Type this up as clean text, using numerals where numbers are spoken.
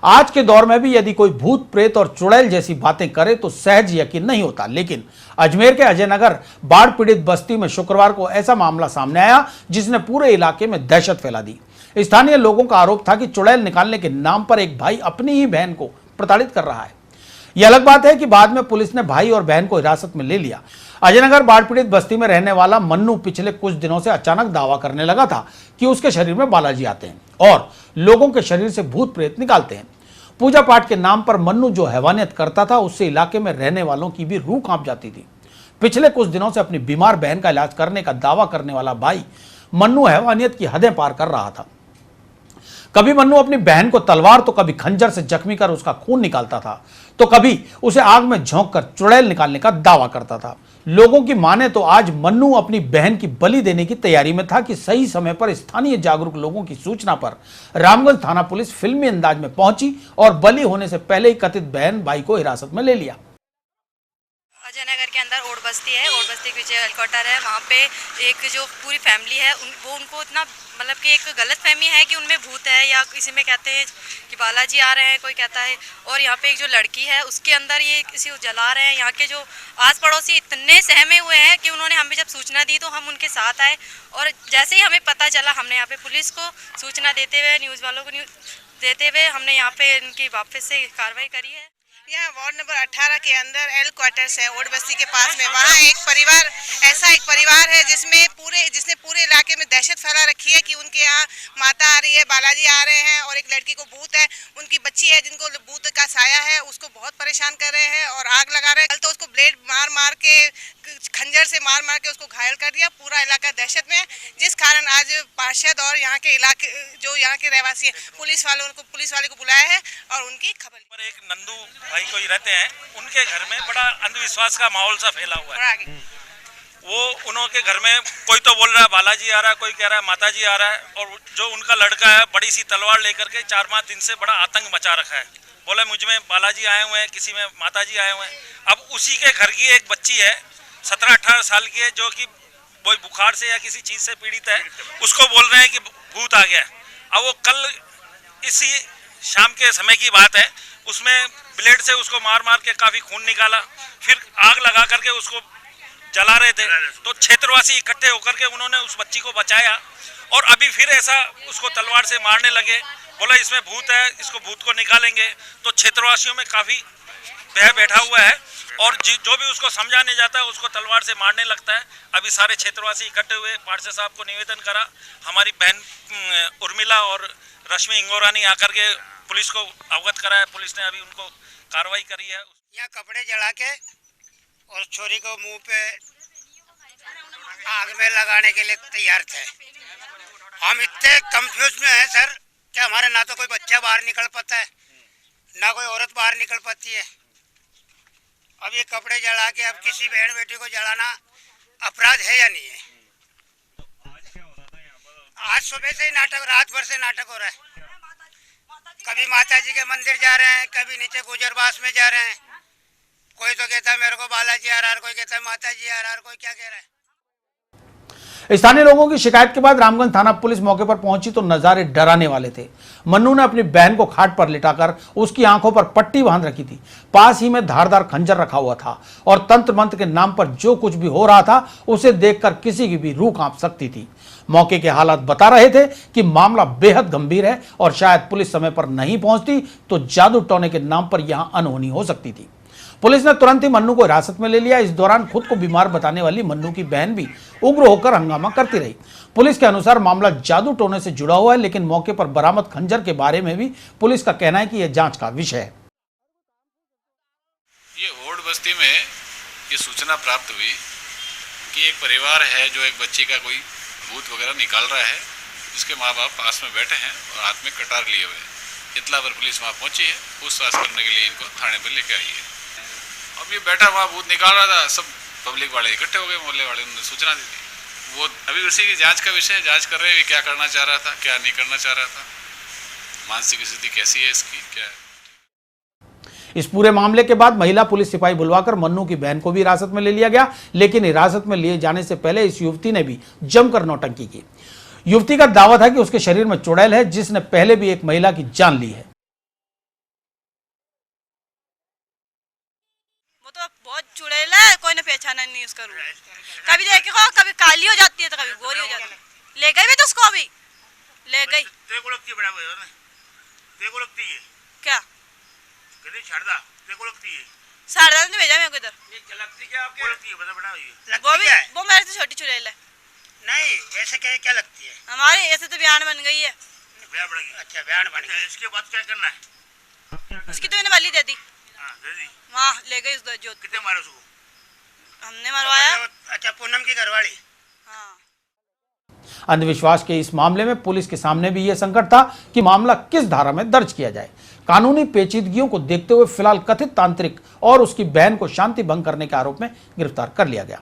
आज के दौर में भी यदि कोई भूत प्रेत और चुड़ैल जैसी बातें करे तो सहज यकीन नहीं होता, लेकिन अजमेर के अजयनगर बाढ़ पीड़ित बस्ती में शुक्रवार को ऐसा मामला सामने आया जिसने पूरे इलाके में दहशत फैला दी। स्थानीय लोगों का आरोप था कि चुड़ैल निकालने के नाम पर एक भाई अपनी ही बहन को प्रताड़ित कर रहा है। यह अलग बात है कि बाद में पुलिस ने भाई और बहन को हिरासत में ले लिया। अजयनगर बाढ़ पीड़ित बस्ती में रहने वाला मन्नू पिछले कुछ दिनों से अचानक दावा करने लगा था कि उसके शरीर में बालाजी आते हैं और लोगों के शरीर से भूत प्रेत निकालते हैं। पूजा पाठ के नाम पर मन्नू जो हैवानियत करता था उससे इलाके में रहने वालों की भी रूह कांप जाती थी। पिछले कुछ दिनों से अपनी बीमार बहन का इलाज करने का दावा करने वाला भाई मन्नू हैवानियत की हदें पार कर रहा था। कभी मन्नू अपनी बहन को तलवार तो कभी खंजर से जख्मी कर उसका खून निकालता था, तो कभी उसे आग में झोंक कर चुड़ैल निकालने का दावा करता था। लोगों की माने तो आज मन्नू अपनी बहन की बलि देने की तैयारी में था कि सही समय पर स्थानीय जागरूक लोगों की सूचना पर रामगंज थाना पुलिस फिल्मी अंदाज में पहुंची और बलि होने से पहले ही कथित बहन भाई को हिरासत में ले लिया। अजयनगर के अंदर ओड बस्ती है, ओड बस्ती के पीछे हेडक्वार्टर है। वहाँ पे एक जो पूरी फैमिली है उनको इतना मतलब कि एक गलत फहमी है कि उनमें भूत है, या किसी में कहते हैं कि बालाजी आ रहे हैं, कोई कहता है। और यहाँ पे एक जो लड़की है उसके अंदर ये किसी को जला रहे हैं। यहाँ के जो आस पड़ोसी इतने सहमे हुए हैं कि उन्होंने हमें जब सूचना दी तो हम उनके साथ आए, और जैसे ही हमें पता चला हमने यहाँ पे पुलिस को सूचना देते हुए, न्यूज़ वालों को न्यूज़ देते हुए हमने यहाँ पे इनकी वापस से कार्रवाई करी है। यहाँ वार्ड नंबर 18 के अंदर एल क्वार्टर्स है, ओड बस्ती के पास में। वहाँ एक परिवार है जिसने पूरे इलाके में दहशत फैला रखी है कि उनके यहाँ माता आ रही है, बालाजी आ रहे हैं, और एक लड़की को भूत है, उनकी बच्ची है जिनको भूत का साया है, उसको बहुत परेशान कर रहे हैं और आग लगा रहे हैं। कल तो उसको ब्लेड मार के, खंजर से मार के उसको घायल कर दिया। पूरा इलाका दहशत में है, जिस कारण आज पार्षद और यहाँ के इलाके जो यहाँ के रहवासी हैं पुलिस वाले को बुलाया है और उनकी खबर। एक नंदू भाई कोई रहते हैं, उनके घर में बड़ा अंधविश्वास का माहौल सा फैला हुआ है। वो उनके घर में कोई तो बोल रहा है बालाजी आ रहा है, कोई कह रहा है माताजी आ रहा है, और जो उनका लड़का है बड़ी सी तलवार लेकर के 4-5 दिन से बड़ा आतंक मचा रखा है। बोला मुझ में बालाजी आए हुए हैं, किसी में माताजी आए हुए हैं। अब उसी के घर की एक बच्ची है 17-18 साल की है, जो कि कोई बुखार से या किसी चीज से पीड़ित है, उसको बोल रहे हैं कि भूत आ गया। अब वो कल इसी शाम के समय की बात है, उसमें ब्लेड से उसको मार के काफी खून निकाला, फिर आग लगा करके उसको जला रहे थे। तो क्षेत्रवासी इकट्ठे होकर के उन्होंने उस बच्ची को बचाया, और अभी फिर ऐसा उसको तलवार से मारने लगे। बोला इसमें भूत है, इसको भूत को निकालेंगे। तो क्षेत्रवासियों में काफी भय बैठा हुआ है, और जो भी उसको समझाने जाता है उसको तलवार से मारने लगता है। अभी सारे क्षेत्रवासी इकट्ठे हुए, पार्षद साहब को निवेदन करा। हमारी बहन उर्मिला और रश्मि इंगोरा ने आकर के पुलिस को अवगत करा है। पुलिस ने अभी उनको कार्रवाई करी है। यहाँ कपड़े जला के और छोरी को मुंह पे आग में लगाने के लिए तैयार थे। हम इतने कंफ्यूज में हैं सर कि हमारे ना तो कोई बच्चा बाहर निकल पाता है, ना कोई औरत बाहर निकल पाती है। अब ये कपड़े जला के अब किसी बहन बेटी को जलाना अपराध है या नहीं है? आज सुबह से ही नाटक, रात भर से नाटक हो रहा है। कभी माता जी के मंदिर जा रहे हैं, कभी नीचे गुजरबास में जा रहे हैं। कोई तो कहता है मेरे को बालाजी आ रहा है, कोई कहता है माता जी आ रहा है, कोई क्या कह रहा है। स्थानीय लोगों की शिकायत के बाद रामगंज थाना पुलिस मौके पर पहुंची तो नजारे डराने वाले थे। मन्नू ने अपनी बहन को खाट पर लिटाकर उसकी आंखों पर पट्टी बांध रखी थी। पास ही में धारदार खंजर रखा हुआ था, और तंत्र मंत्र के नाम पर जो कुछ भी हो रहा था उसे देखकर किसी की भी रूह कांप सकती थी। मौके के हालात बता रहे थे कि मामला बेहद गंभीर है, और शायद पुलिस समय पर नहीं पहुंचती तो जादू टोने के नाम पर यहां अनहोनी हो सकती थी। पुलिस ने तुरंत ही मन्नू को हिरासत में ले लिया। इस दौरान खुद को बीमार बताने वाली मन्नू की बहन भी उग्र होकर हंगामा करती रही। पुलिस के अनुसार मामला जादू टोने से जुड़ा हुआ है, लेकिन मौके पर बरामद खंजर के बारे में भी पुलिस का कहना है कि यह जांच का विषय है। ये ओड बस्ती में ये सूचना प्राप्त हुई कि एक परिवार है जो एक बच्ची का कोई भूत वगैरह निकाल रहा है, जिसके माँ बाप पास में बैठे हैं और हाथ में कटार लिए हुए हैं। इतला पर पुलिस वहाँ पहुंची है, पूछताछ करने के लिए इनको थाने पर लेके आई है। अब ये बैठा वहाँ भूत निकाल रहा था, सब पब्लिक वाले इकट्ठे हो गए, मोहल्ले वाले, उन्होंने सूचना दी थी। वो अभी उसी की जांच का विषय है, जांच कर रहे हैं क्या करना चाह रहा था, क्या नहीं करना चाह रहा था, मानसिक स्थिति कैसी है इसकी, क्या है। इस पूरे मामले के बाद महिला पुलिस सिपाही बुलवाकर मन्नू की बहन को भी हिरासत में ले लिया गया, लेकिन हिरासत में लिए जाने से पहले इस युवती ने भी जमकर नौटंकी की। युवती का दावा था कि उसके शरीर में चुड़ैल है, जिसने पहले भी एक महिला की जान ली है। वो तो बहुत चुड़ैला है, कोई ने पहचाना नहीं उसका रूप। कभी देखो कभी काली हो जाती है तो कभी गोरी हो जाती है। ले गई भी तो उसको अभी ले गई। देखो लगती है बड़ा भाई ना, देखो लगती है क्या कहते शारदा, देखो लगती है सारदा ने भेजा मेरे को इधर। ये लगती क्या आपको लगती है बता बड़ा ये वो लगती भी क्या है? वो मेरे से छोटी चुड़ैल है। नहीं वैसे क्या क्या लगती है? हमारे ऐसे तो बयान बन गई है। ब्याह बढ़ गई। अच्छा बयान बन गई। इसके बाद क्या करना है? उसकी तो मैंने बलि दे दी। हाँ दे दी। वहाँ ले गई उस जोत। कितने मारे उसको? हमने मरवाया। अच्छा पूनम की घरवाली। हाँ अंधविश्वास के इस मामले में पुलिस के सामने भी यह संकट था कि मामला किस धारा में दर्ज किया जाए। कानूनी पेचीदगियों को देखते हुए फिलहाल कथित तांत्रिक और उसकी बहन को शांति भंग करने के आरोप में गिरफ्तार कर लिया गया।